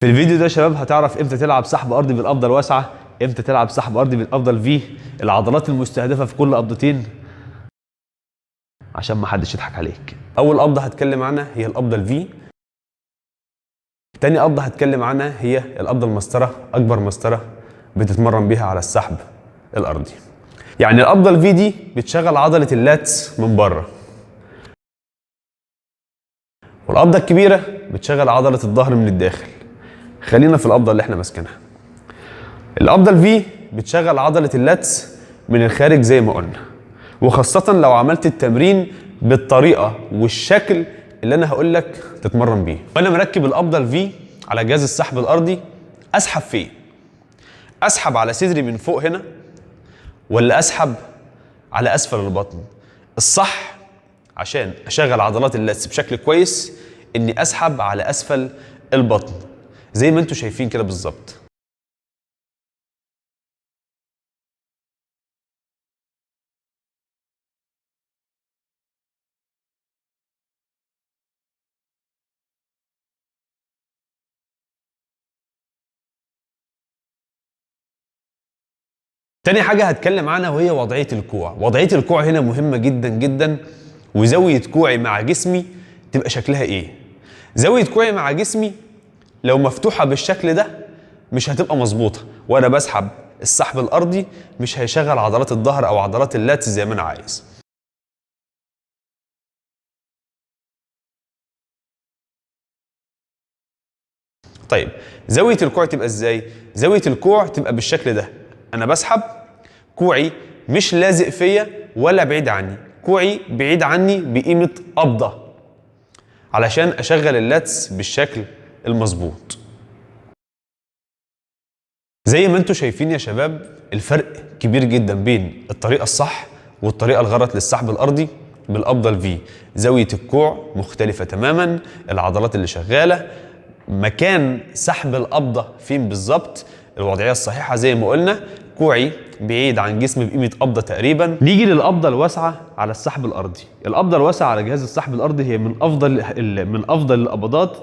في الفيديو ده يا شباب هتعرف امتى تلعب سحب ارضي بالقبضه الواسعه، امتى تلعب سحب ارضي بالقبضه الفي، العضلات المستهدفه في كل قبضتين عشان ما حدش يضحك عليك. اول قبضه هتكلم عنها هي القبضه الفي. تاني قبضه هتكلم عنها هي القبضه المسطره، اكبر مسطره بتتمرن بيها على السحب الارضي. يعني القبضه الفي دي بتشغل عضله اللاتس من بره، والقبضه الكبيره بتشغل عضله الظهر من الداخل. خلينا في القبضه اللي احنا ماسكينها. القبضه الفي بتشغل عضله اللاتس من الخارج زي ما قلنا، وخاصه لو عملت التمرين بالطريقه والشكل اللي انا هقول لك تتمرن بيه. وانا مركب القبضه الفي على جهاز السحب الارضي، اسحب فين؟ اسحب على صدري من فوق هنا ولا اسحب على اسفل البطن؟ الصح عشان اشغل عضلات اللاتس بشكل كويس اني اسحب على اسفل البطن زي ما انتم شايفين كده بالظبط. تاني حاجة هتكلم عنها وهي وضعية الكوع. وضعية الكوع هنا مهمة جدا جدا، وزاوية كوعي مع جسمي تبقى شكلها ايه؟ زاوية كوعي مع جسمي لو مفتوحة بالشكل ده مش هتبقى مظبوطة، وانا بسحب السحب الارضي مش هيشغل عضلات الظهر او عضلات اللاتس زي ما انا عايز. طيب زاوية الكوع تبقى ازاي؟ زاوية الكوع تبقى بالشكل ده، انا بسحب كوعي مش لازق فيا ولا بعيد عني، كوعي بعيد عني بقيمة قبضة علشان اشغل اللاتس بالشكل المظبوط. زي ما انتم شايفين يا شباب الفرق كبير جدا بين الطريقة الصح والطريقة الغلط للسحب الارضي بالقبضة الفي. زاوية الكوع مختلفة تماما، العضلات اللي شغالة، مكان سحب القبضة فين بالظبط، الوضعية الصحيحة زي ما قلنا كوعي بعيد عن جسمي بقيمة قبضة تقريبا. نيجي للقبضة الواسعة على السحب الأرضي. القبضة الواسعة على جهاز السحب الأرضي هي من أفضل القبضات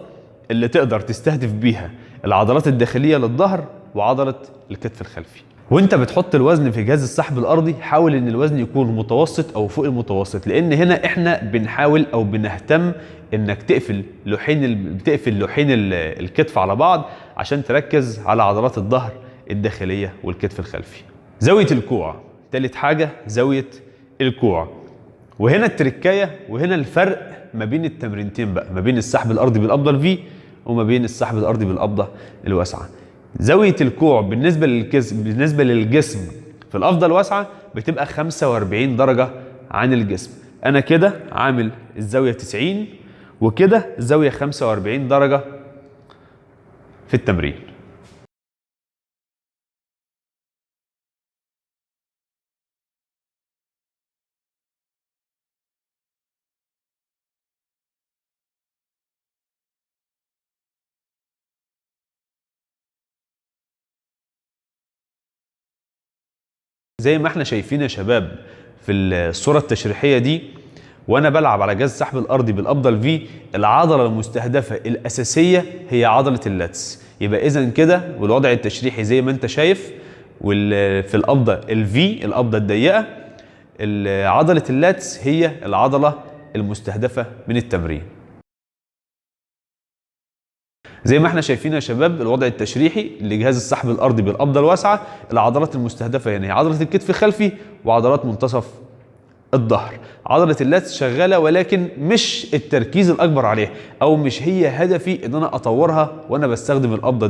اللي تقدر تستهدف بيها العضلات الداخلية للظهر وعضلة الكتف الخلفي. وانت بتحط الوزن في جهاز السحب الأرضي حاول ان الوزن يكون متوسط او فوق المتوسط، لان هنا احنا بنحاول او بنهتم انك تقفل لوحين الكتف على بعض عشان تركز على عضلات الظهر الداخلية والكتف الخلفي. زاوية الكوع، تالت حاجة زاوية الكوع. وهنا التركاية وهنا الفرق ما بين التمرينتين بقى، ما بين السحب الأرضي بالقبضة الفي وما بين السحب الأرضي بالقبضة الواسعة. زاوية الكوع بالنسبة للجسم في القبضة الواسعة بتبقى 45 درجة عن الجسم. أنا كده عامل الزاوية 90 وكده الزاوية 45 درجة في التمرين. زي ما احنا شايفين يا شباب في الصورة التشريحية دي، وانا بلعب على جهاز السحب الارضي بالقبضة الفي، العضلة المستهدفة الاساسية هي عضلة اللاتس. يبقى اذا كده والوضع التشريحي زي ما انت شايف، في القبضة الفي القبضة الضيقة عضلة اللاتس هي العضلة المستهدفة من التمرين. زي ما احنا شايفين يا شباب الوضع التشريحي لجهاز السحب الارضي بالقبضه الواسعه، العضلات المستهدفه هنا هي عضله الكتف الخلفي وعضلات منتصف الظهر. عضله اللاتس شغاله ولكن مش التركيز الاكبر عليها، او مش هي هدفي ان انا اطورها وانا بستخدم القبضه